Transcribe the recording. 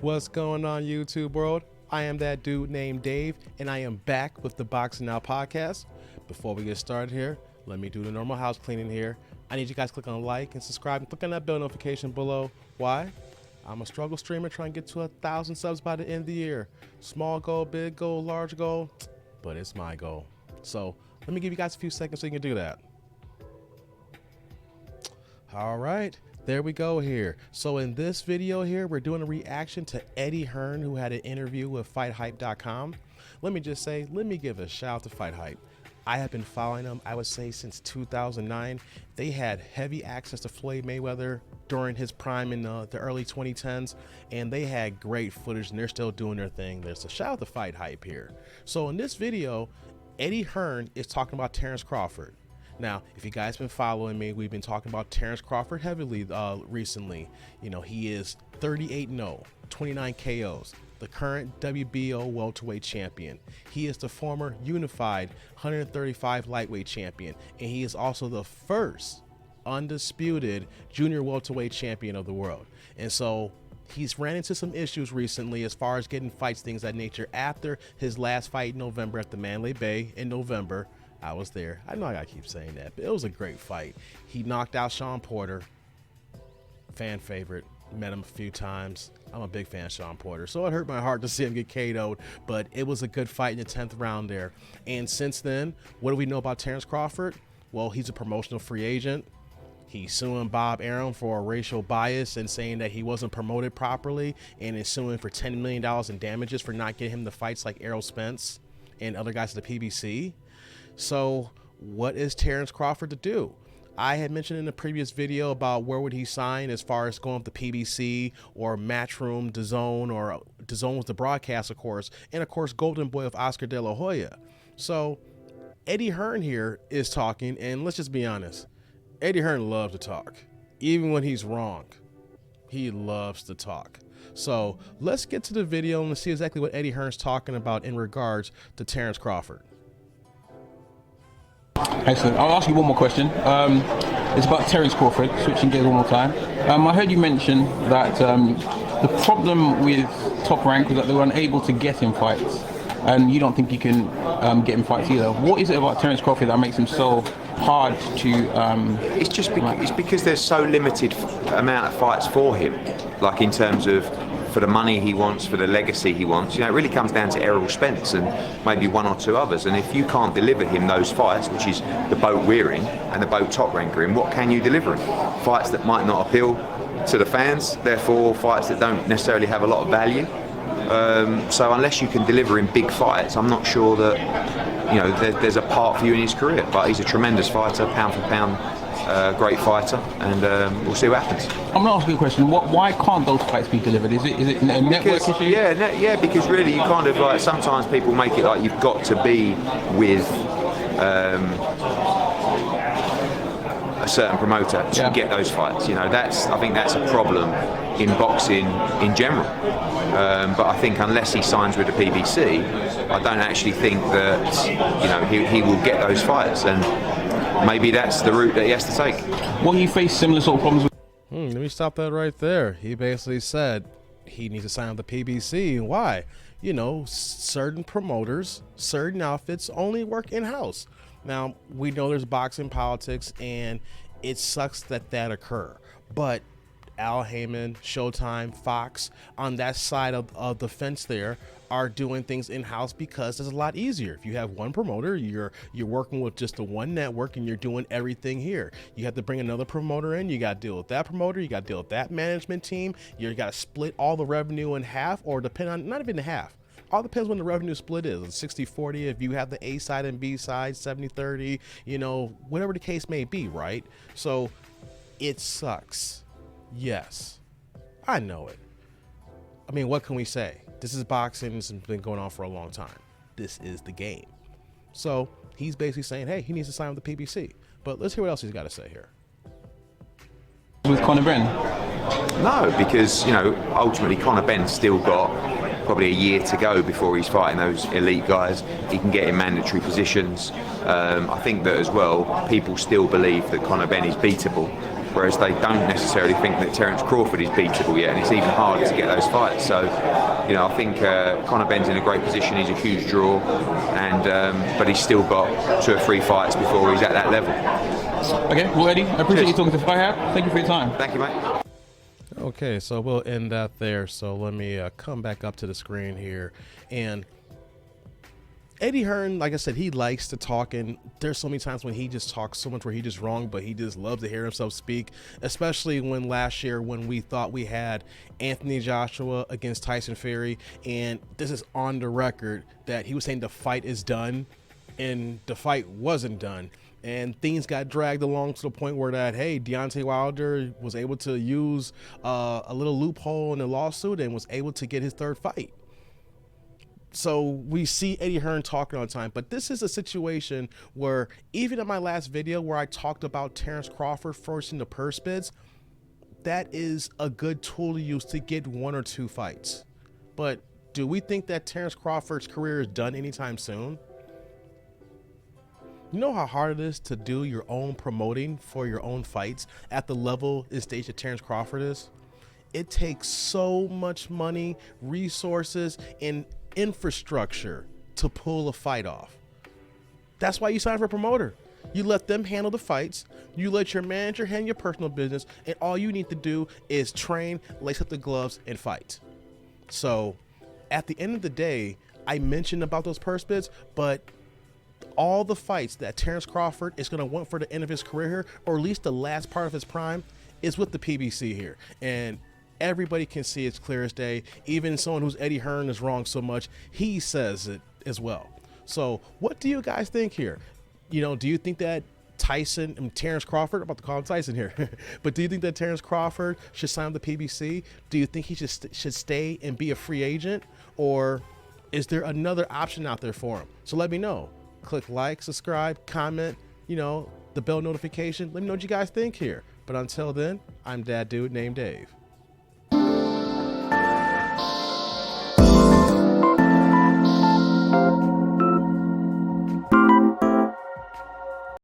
What's going on, YouTube world? I am that dude named Dave, and I am back with the Boxing Now podcast. Before we get started here, let me do the normal house cleaning here. I need you guys to click on like and subscribe and click on that bell notification below. Why? I'm a struggle streamer trying to get to 1,000 subs by the end of the year. Small goal, big goal, large goal, but it's my goal. So let me give you guys a few seconds so you can do that. All right. There we go here. So in this video here, we're doing a reaction to Eddie Hearn, who had an interview with FightHype.com. Let me just say, let me give a shout out to FightHype. I have been following them, I would say, since 2009. They had heavy access to Floyd Mayweather during his prime in the early 2010s, and they had great footage, and they're still doing their thing. There's a shout out to FightHype here. So in this video, Eddie Hearn is talking about Terence Crawford. Now, if you guys been following me, we've been talking about Terence Crawford heavily recently. You know, he is 38-0, 29 KOs, the current WBO welterweight champion. He is the former unified 135 lightweight champion, and he is also the first undisputed junior welterweight champion of the world. And so he's ran into some issues recently as far as getting fights, things of that nature, after his last fight in November at the Mandalay Bay in November. I was there. I know I gotta keep saying that, but it was a great fight. He knocked out Sean Porter, fan favorite. Met him a few times. I'm a big fan of Sean Porter, so it hurt my heart to see him get KO'd, but it was a good fight in the 10th round there. And since then, what do we know about Terence Crawford? Well, he's a promotional free agent. He's suing Bob Arum for a racial bias and saying that he wasn't promoted properly, and is suing for $10 million in damages for not getting him the fights like Errol Spence and other guys at the PBC. So what is Terence Crawford to do? I had mentioned in the previous video about where would he sign as far as going with the PBC or Matchroom, DAZN, or DAZN was the broadcast, of course, and of course Golden Boy of Oscar De La Hoya. So Eddie Hearn here is talking, and let's just be honest, Eddie Hearn loves to talk. Even when he's wrong, he loves to talk. So let's get to the video and see exactly what Eddie Hearn's talking about in regards to Terence Crawford. Excellent. I'll ask you one more question. It's about Terence Crawford, switching gears one more time. I heard you mention that the problem with Top Rank was that they were unable to get him fights, and you don't think you can get him fights either. What is it about Terence Crawford that makes him so hard to... It's just it's because there's so limited amount of fights for him, like in terms of for the money he wants, for the legacy he wants. You know, it really comes down to Errol Spence and maybe one or two others. And if you can't deliver him those fights, which is the boat we're in and the boat Top Rank are in, what can you deliver him? Fights that might not appeal to the fans, therefore fights that don't necessarily have a lot of value. So unless you can deliver him big fights, I'm not sure that, you know, there's a part for you in his career. But he's a tremendous fighter, pound for pound. Great fighter, and we'll see what happens. I'm going to ask you a question. Why can't those fights be delivered? Is it a network issue? Yeah, because really you kind of like, sometimes people make it like you've got to be with a certain promoter to get those fights. You know, I think that's a problem in boxing in general. But I think unless he signs with the PBC, I don't actually think that, you know, he will get those fights, and maybe that's the route that he has to take. Well, you face similar sort of problems with... Let me stop that right there. He basically said he needs to sign with the PBC. Why? You know, certain promoters, certain outfits only work in-house. Now, we know there's boxing politics, and it sucks that occur. But Al Heyman, Showtime, Fox, on that side of the fence there, are doing things in-house because it's a lot easier. If you have one promoter, you're working with just the one network, and you're doing everything here. You have to bring another promoter in, you got to deal with that promoter, you got to deal with that management team, you got to split all the revenue in half, or depend on, not even in half, all depends when the revenue split is. 60-40 if you have the A side and B side, 70-30, you know, whatever the case may be, right? So it sucks. Yes, I know it. I mean, what can we say? This is boxing. This has been going on for a long time. This is the game. So he's basically saying, hey, he needs to sign with the PBC. But let's hear what else he's got to say here. With Conor Ben? No, because, you know, ultimately Conor Ben's still got probably a year to go before he's fighting those elite guys. He can get in mandatory positions. I think that as well, people still believe that Conor Ben is beatable. whereas they don't necessarily think that Terence Crawford is beatable yet, and it's even harder to get those fights. So, you know, I think Conor Benn's in a great position. He's a huge draw, and but he's still got 2 or 3 fights before he's at that level. Okay, well, Eddie, I appreciate you talking to Fight Hub. Thank you for your time. Thank you, mate. Okay, so we'll end that there. So let me come back up to the screen here. And Eddie Hearn, like I said, he likes to talk, and there's so many times when he just talks so much where he just wrong, but he just loves to hear himself speak, especially when last year when we thought we had Anthony Joshua against Tyson Fury, and this is on the record that he was saying the fight is done, and the fight wasn't done. And things got dragged along to the point where that, hey, Deontay Wilder was able to use a little loophole in the lawsuit and was able to get his 3rd fight. So we see Eddie Hearn talking all the time, but this is a situation where even in my last video where I talked about Terence Crawford forcing the purse bids, that is a good tool to use to get 1 or 2 fights. But do we think that Terence Crawford's career is done anytime soon? You know how hard it is to do your own promoting for your own fights at the level and stage that Terence Crawford is? It takes so much money, resources, and infrastructure to pull a fight off. That's why you sign for a promoter. You let them handle the fights, you let your manager handle your personal business, and all you need to do is train, lace up the gloves, and fight. So at the end of the day, I mentioned about those purse bids, but all the fights that Terence Crawford is going to want for the end of his career here, or at least the last part of his prime, is with the PBC here. And everybody can see it's clear as day. Even someone who's Eddie Hearn is wrong so much, he says it as well. So what do you guys think here? You know, do you think that Terence Crawford, I'm about to call him Tyson here, but do you think that Terence Crawford should sign with the PBC? Do you think he should stay and be a free agent? Or is there another option out there for him? So let me know. Click like, subscribe, comment, you know, the bell notification. Let me know what you guys think here. But until then, I'm Dad Dude named Dave.